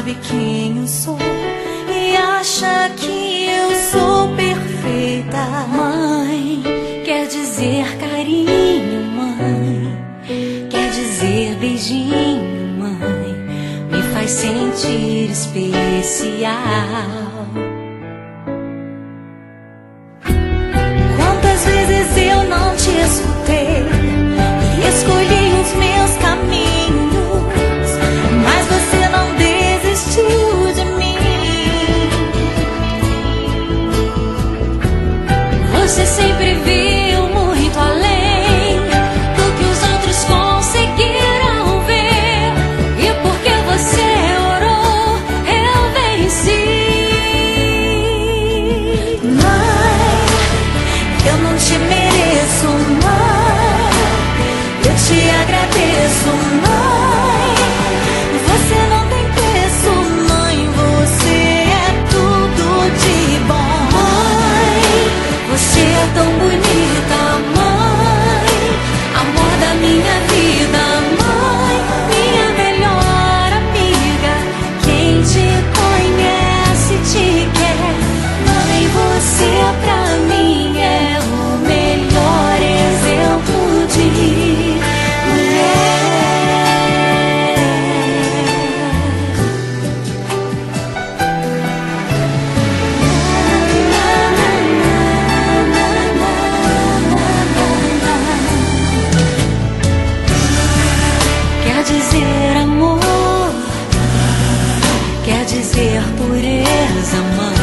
sabe quem eu sou e acha que eu sou perfeita. Mãe, quer dizer carinho, mãe, quer dizer beijinho, mãe, me faz sentir especial. Quantas vezes eu não te escutei e escolhi os meus caminhos, mas você não desistiu de mim. Você sempre viu muito além do que os outros conseguiram ver, e porque você orou, eu venci. Mãe, eu não te mereço, mãe, eu te agradeço, mãe. Você não tem preço, mãe, você é tudo de bom. Mãe, você é tão bonita, mãe, amor da minha vida, mãe, minha melhor amiga. Quem te conhece te quer, mãe, você pra mim é o melhor exemplo de mulher. Quer dizer amor, quer dizer pureza, mãe.